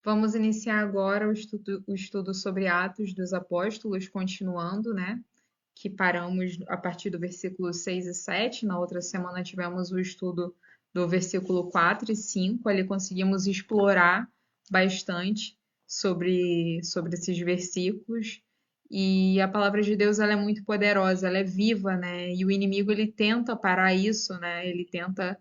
Vamos iniciar agora o estudo sobre Atos dos Apóstolos, continuando, né? Que paramos a partir do versículo 6 e 7. Na outra semana tivemos o estudo do versículo 4 e 5. Ali conseguimos explorar bastante sobre esses versículos. E a palavra de Deus ela é muito poderosa, ela é viva, né? E o inimigo ele tenta parar isso, né? Ele tenta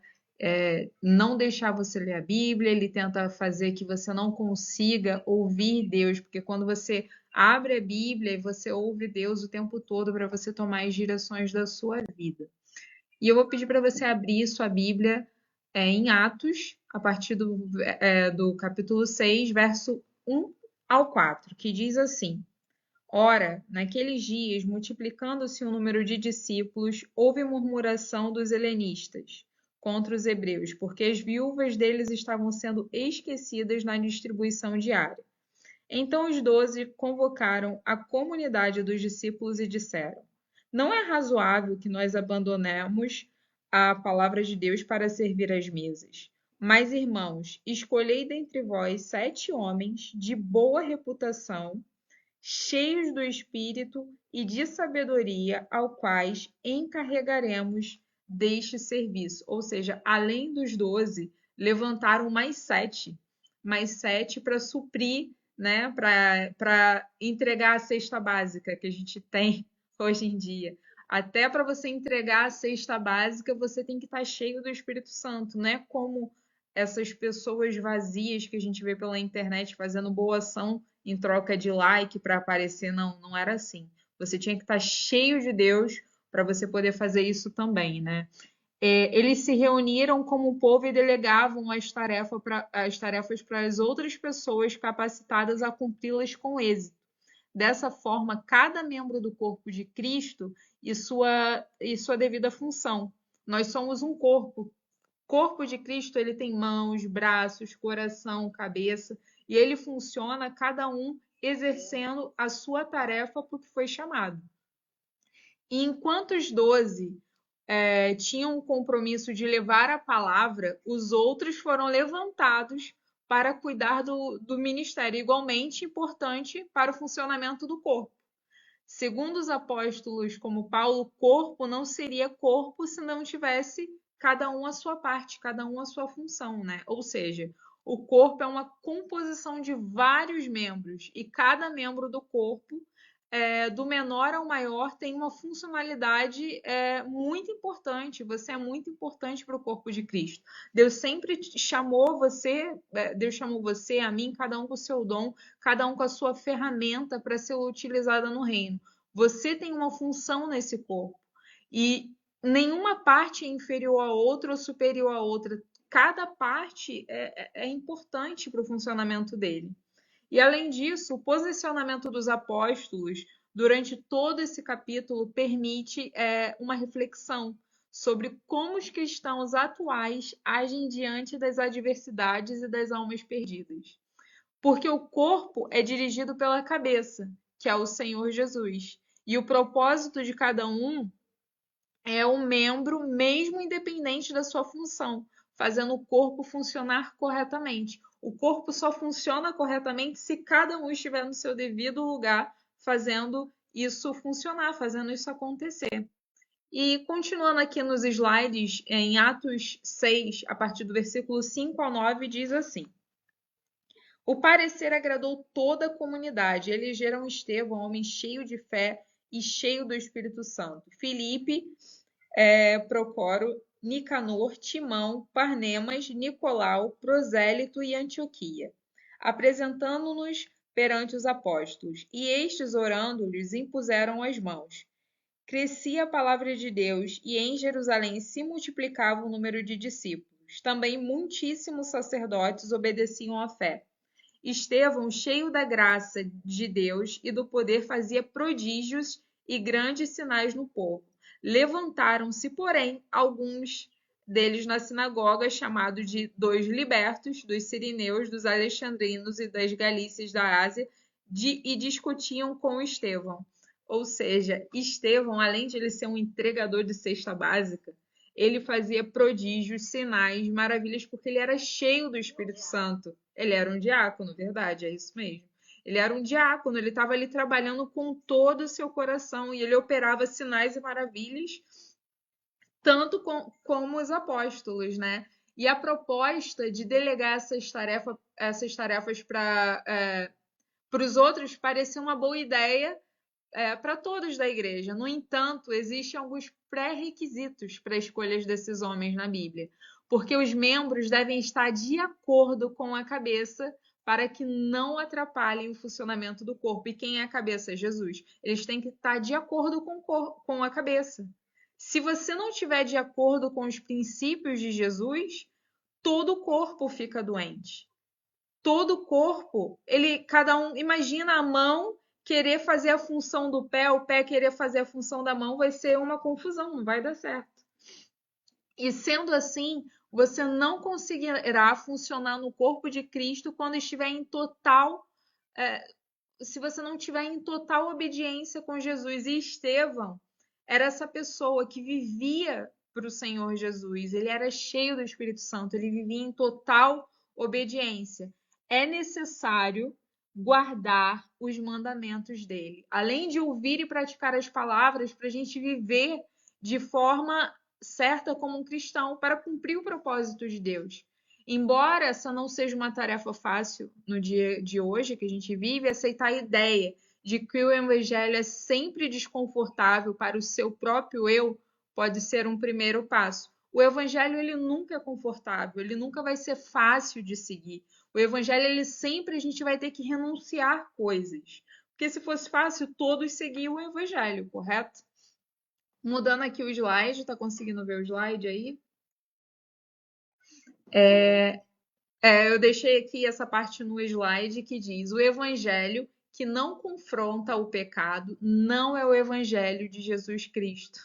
não deixar você ler a Bíblia, ele tenta fazer que você não consiga ouvir Deus, porque quando você abre a Bíblia e você ouve Deus o tempo todo para você tomar as direções da sua vida. E eu vou pedir para você abrir sua Bíblia em Atos, a partir do capítulo 6, verso 1 ao 4, que diz assim: Ora, naqueles dias, multiplicando-se o número de discípulos, houve murmuração dos helenistas contra os hebreus, porque as viúvas deles estavam sendo esquecidas na distribuição diária. Então os 12 convocaram a comunidade dos discípulos e disseram: Não é razoável que nós abandonemos a palavra de Deus para servir às mesas. Mas, irmãos, escolhei dentre vós 7 homens de boa reputação, cheios do Espírito e de sabedoria, ao quais encarregaremos deste serviço. Ou seja, além dos 12, levantaram mais sete para suprir, né, para entregar a cesta básica que a gente tem hoje em dia. Até para você entregar a cesta básica, você tem que estar cheio do Espírito Santo, né? Como essas pessoas vazias que a gente vê pela internet fazendo boa ação em troca de like para aparecer, não era assim. Você tinha que estar cheio de Deus para você poder fazer isso também, né? Eles se reuniram como povo e delegavam as tarefas para as outras pessoas capacitadas a cumpri-las com êxito. Dessa forma, cada membro do corpo de Cristo e sua devida função. Nós somos um corpo. O corpo de Cristo ele tem mãos, braços, coração, cabeça, e ele funciona cada um exercendo a sua tarefa para o que foi chamado. E enquanto os 12 tinham o compromisso de levar a palavra, os outros foram levantados para cuidar do ministério, igualmente importante para o funcionamento do corpo. Segundo os apóstolos, como Paulo, o corpo não seria corpo se não tivesse cada um a sua parte, cada um a sua função, né? Ou seja, o corpo é uma composição de vários membros e cada membro do corpo, do menor ao maior, tem uma funcionalidade muito importante. Você é muito importante para o corpo de Cristo. Deus sempre chamou Deus chamou você, a mim, cada um com o seu dom, cada um com a sua ferramenta para ser utilizada no reino. Você tem uma função nesse corpo e nenhuma parte é inferior a outra ou superior a outra. Cada parte é importante para o funcionamento dele. E, além disso, o posicionamento dos apóstolos durante todo esse capítulo permite uma reflexão sobre como os cristãos atuais agem diante das adversidades e das almas perdidas. Porque o corpo é dirigido pela cabeça, que é o Senhor Jesus. E o propósito de cada um é um membro, mesmo independente da sua função, fazendo o corpo funcionar corretamente. O corpo só funciona corretamente se cada um estiver no seu devido lugar, fazendo isso funcionar, fazendo isso acontecer. E continuando aqui nos slides, em Atos 6, a partir do versículo 5 ao 9, diz assim: O parecer agradou toda a comunidade. Elegeram Estevão, homem cheio de fé e cheio do Espírito Santo. Filipe, Procoro, Nicanor, Timão, Parnemas, Nicolau, Prosélito e Antioquia, apresentando-nos perante os apóstolos. E estes, orando-lhes, impuseram as mãos. Crescia a palavra de Deus, e em Jerusalém se multiplicava o número de discípulos. Também muitíssimos sacerdotes obedeciam à fé. Estevão, cheio da graça de Deus e do poder, fazia prodígios e grandes sinais no povo. Levantaram-se, porém, alguns deles na sinagoga, chamados de dois libertos, dos sirineus, dos alexandrinos e das galícias da Ásia, e discutiam com Estevão. Ou seja, Estevão, além de ele ser um entregador de cesta básica, Ele fazia prodígios, sinais, maravilhas, porque ele era cheio do Espírito Santo. Ele era um diácono, verdade, é isso mesmo. Ele era um diácono, ele estava ali trabalhando com todo o seu coração e ele operava sinais e maravilhas, tanto como os apóstolos, né? E a proposta de delegar essas tarefas para os outros parecia uma boa ideia para todos da igreja. No entanto, existem alguns pré-requisitos para a escolha desses homens na Bíblia, porque os membros devem estar de acordo com a cabeça para que não atrapalhem o funcionamento do corpo. E quem é a cabeça? Jesus. Eles têm que estar de acordo com a cabeça. Se você não estiver de acordo com os princípios de Jesus, todo o corpo fica doente. Todo o corpo, cada um, imagina a mão querer fazer a função do pé, o pé querer fazer a função da mão, vai ser uma confusão, não vai dar certo. E sendo assim, você não conseguirá funcionar no corpo de Cristo quando estiver em total, se você não estiver em total obediência com Jesus. E Estevão era essa pessoa que vivia para o Senhor Jesus, ele era cheio do Espírito Santo, ele vivia em total obediência. É necessário guardar os mandamentos dele, além de ouvir e praticar as palavras, para a gente viver de forma certa como um cristão, para cumprir o propósito de Deus. Embora essa não seja uma tarefa fácil no dia de hoje que a gente vive, aceitar a ideia de que o evangelho é sempre desconfortável para o seu próprio eu pode ser um primeiro passo. O evangelho ele nunca é confortável, ele nunca vai ser fácil de seguir. O evangelho ele sempre a gente vai ter que renunciar coisas. Porque se fosse fácil, todos seguiam o evangelho, correto? Mudando aqui o slide, tá conseguindo ver o slide aí? Eu deixei aqui essa parte no slide que diz: o evangelho que não confronta o pecado não é o evangelho de Jesus Cristo.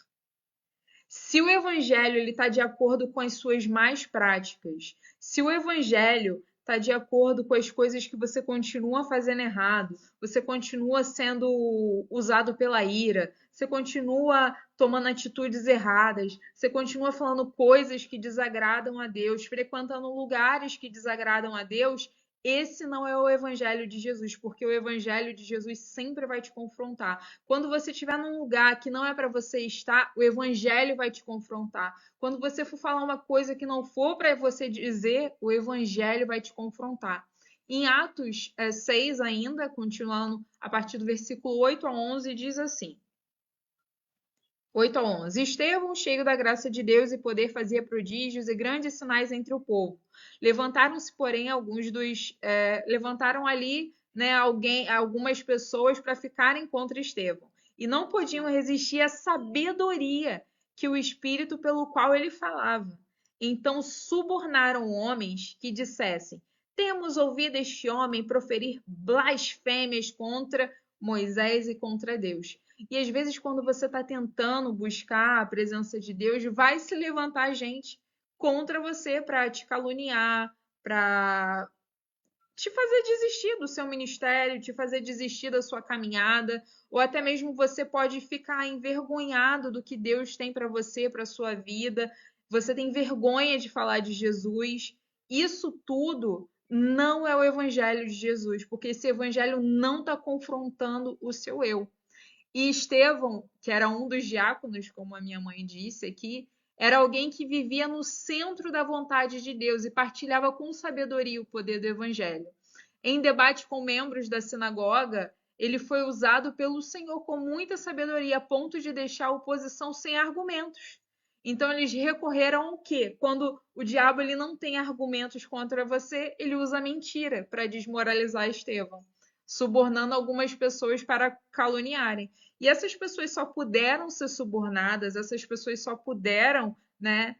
Se o evangelho está de acordo com as suas más práticas, se o evangelho está de acordo com as coisas que você continua fazendo errado, você continua sendo usado pela ira, você continua tomando atitudes erradas, você continua falando coisas que desagradam a Deus, frequentando lugares que desagradam a Deus, esse não é o evangelho de Jesus, porque o evangelho de Jesus sempre vai te confrontar. Quando você estiver num lugar que não é para você estar, o evangelho vai te confrontar. Quando você for falar uma coisa que não for para você dizer, o evangelho vai te confrontar. Em Atos 6 ainda, continuando a partir do versículo 8 a 11, diz assim: 8 a 11. Estevão, cheio da graça de Deus e poder, fazia prodígios e grandes sinais entre o povo. Levantaram-se, porém, levantaram ali, né, algumas pessoas para ficarem contra Estevão. E não podiam resistir à sabedoria que o Espírito pelo qual ele falava. Então subornaram homens que dissessem: temos ouvido este homem proferir blasfêmias contra Moisés e contra Deus. E às vezes, quando você está tentando buscar a presença de Deus, vai se levantar gente contra você para te caluniar, para te fazer desistir do seu ministério, te fazer desistir da sua caminhada, ou até mesmo você pode ficar envergonhado do que Deus tem para você, para a sua vida. Você tem vergonha de falar de Jesus. Isso tudo não é o evangelho de Jesus, porque esse evangelho não está confrontando o seu eu. E Estevão, que era um dos diáconos, como a minha mãe disse aqui, era alguém que vivia no centro da vontade de Deus e partilhava com sabedoria o poder do evangelho. Em debate com membros da sinagoga, ele foi usado pelo Senhor com muita sabedoria, a ponto de deixar a oposição sem argumentos. Então eles recorreram ao quê? Quando o diabo ele não tem argumentos contra você, ele usa a mentira para desmoralizar Estevão, subornando algumas pessoas para caluniarem. E essas pessoas só puderam ser subornadas, essas pessoas só puderam, né,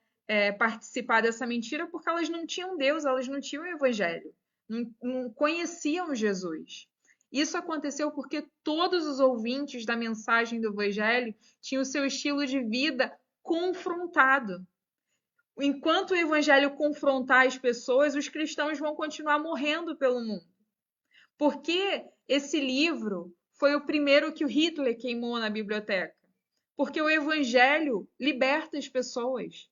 participar dessa mentira porque elas não tinham Deus, elas não tinham o Evangelho, não conheciam Jesus. Isso aconteceu porque todos os ouvintes da mensagem do Evangelho tinham o seu estilo de vida confrontado. Enquanto o Evangelho confrontar as pessoas, os cristãos vão continuar morrendo pelo mundo. Porque esse livro foi o primeiro que o Hitler queimou na biblioteca. Porque o evangelho liberta as pessoas.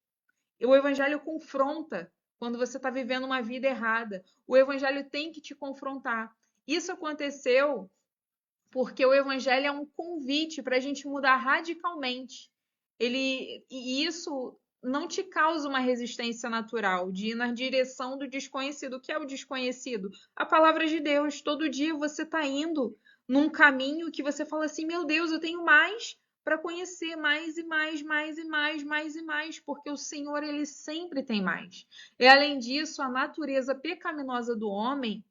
O evangelho confronta quando você está vivendo uma vida errada. O evangelho tem que te confrontar. Isso aconteceu porque o evangelho é um convite para a gente mudar radicalmente. E isso não te causa uma resistência natural de ir na direção do desconhecido. O que é o desconhecido? A palavra de Deus. Todo dia você está indo num caminho que você fala assim: meu Deus, eu tenho mais para conhecer, mais e mais, mais e mais, mais e mais, porque o Senhor, ele sempre tem mais. E além disso, a natureza pecaminosa do homem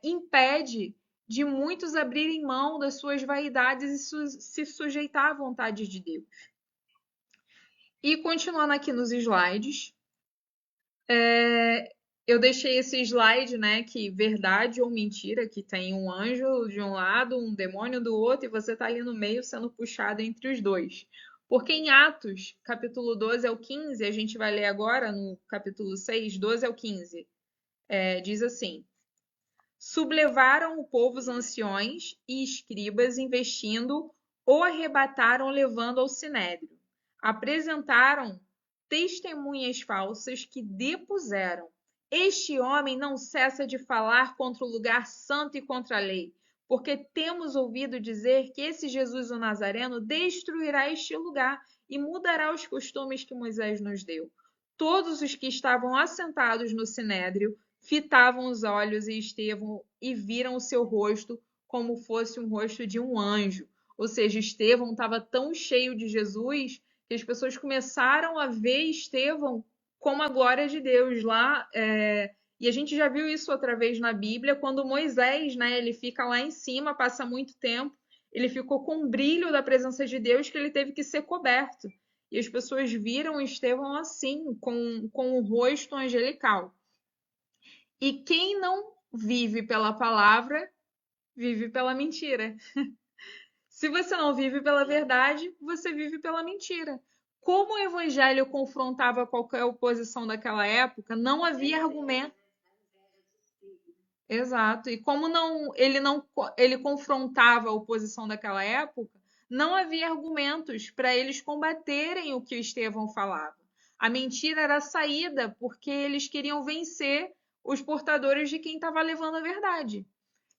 impede de muitos abrirem mão das suas vaidades e se sujeitar à vontade de Deus. E continuando aqui nos slides, eu deixei esse slide, né, que verdade ou mentira, que tem um anjo de um lado, um demônio do outro, e você está ali no meio sendo puxado entre os dois. Porque em Atos, capítulo 12 ao 15, a gente vai ler agora no capítulo 6, 12 ao 15, diz assim: sublevaram o povo os anciões e escribas, investindo, o arrebataram, levando ao sinédrio. Apresentaram testemunhas falsas que depuseram: este homem não cessa de falar contra o lugar santo e contra a lei, porque temos ouvido dizer que esse Jesus o Nazareno destruirá este lugar e mudará os costumes que Moisés nos deu. Todos os que estavam assentados no sinédrio fitavam os olhos em Estevão e viram o seu rosto como fosse um rosto de um anjo. Ou seja, Estevão estava tão cheio de Jesus que as pessoas começaram a ver Estevão como a glória de Deus lá. E a gente já viu isso outra vez na Bíblia, quando Moisés, né, ele fica lá em cima, passa muito tempo, ele ficou com o brilho da presença de Deus que ele teve que ser coberto. E as pessoas viram Estevão assim, com o rosto angelical. E quem não vive pela palavra, vive pela mentira. Se você não vive pela verdade, você vive pela mentira. Como o evangelho confrontava qualquer oposição daquela época, não havia argumento. Exato. E como ele confrontava a oposição daquela época, não havia argumentos para eles combaterem o que o Estevão falava. A mentira era a saída porque eles queriam vencer os portadores de quem estava levando a verdade.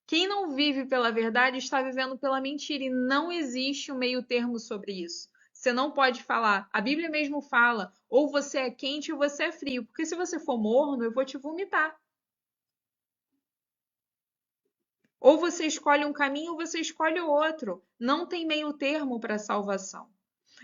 Quem não vive pela verdade está vivendo pela mentira e não existe um meio termo sobre isso. Você não pode falar. A Bíblia mesmo fala: ou você é quente ou você é frio, porque se você for morno, eu vou te vomitar. Ou você escolhe um caminho ou você escolhe o outro. Não tem meio termo para a salvação.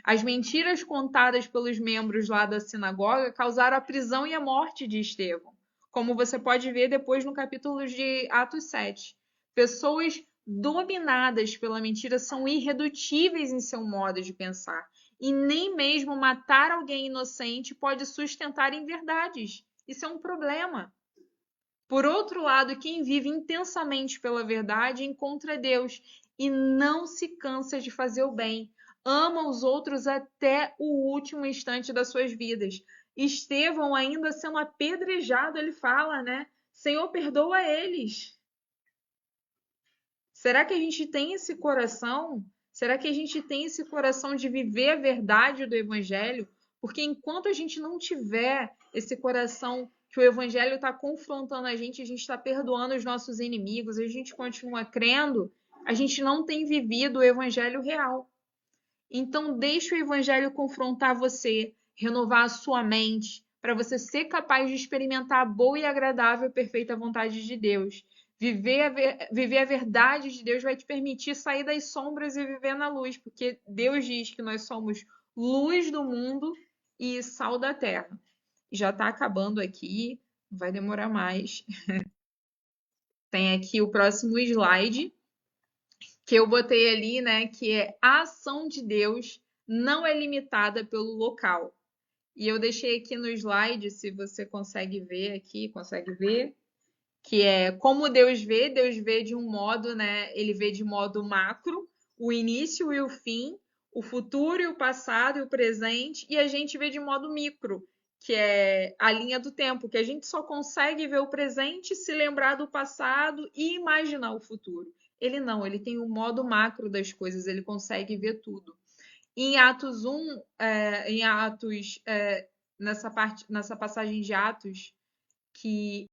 As mentiras contadas pelos membros lá da sinagoga causaram a prisão e a morte de Estevão, como você pode ver depois no capítulo de Atos 7. Pessoas dominadas pela mentira são irredutíveis em seu modo de pensar, e nem mesmo matar alguém inocente pode sustentar inverdades. Isso é um problema. Por outro lado, quem vive intensamente pela verdade encontra Deus e não se cansa de fazer o bem. Ama os outros até o último instante das suas vidas. Estevão, ainda sendo apedrejado, ele fala, né? Senhor, perdoa eles. Será que a gente tem esse coração? Será que a gente tem esse coração de viver a verdade do Evangelho? Porque enquanto a gente não tiver esse coração que o Evangelho está confrontando a gente está perdoando os nossos inimigos, a gente continua crendo, a gente não tem vivido o Evangelho real. Então, deixe o Evangelho confrontar você, renovar a sua mente, para você ser capaz de experimentar a boa e agradável e perfeita vontade de Deus. Viver a verdade de Deus vai te permitir sair das sombras e viver na luz, porque Deus diz que nós somos luz do mundo e sal da terra. Já está acabando aqui, não vai demorar mais. Tem aqui o próximo slide que eu botei ali, né, que é a ação de Deus não é limitada pelo local. E eu deixei aqui no slide, se você consegue ver aqui, consegue ver, que é como Deus vê de um modo, né, ele vê de modo macro, o início e o fim, o futuro e o passado e o presente, e a gente vê de modo micro, que é a linha do tempo, que a gente só consegue ver o presente, se lembrar do passado e imaginar o futuro. Ele não, ele tem o modo macro das coisas, ele consegue ver tudo. Em Atos 1, nessa parte, nessa passagem de Atos, que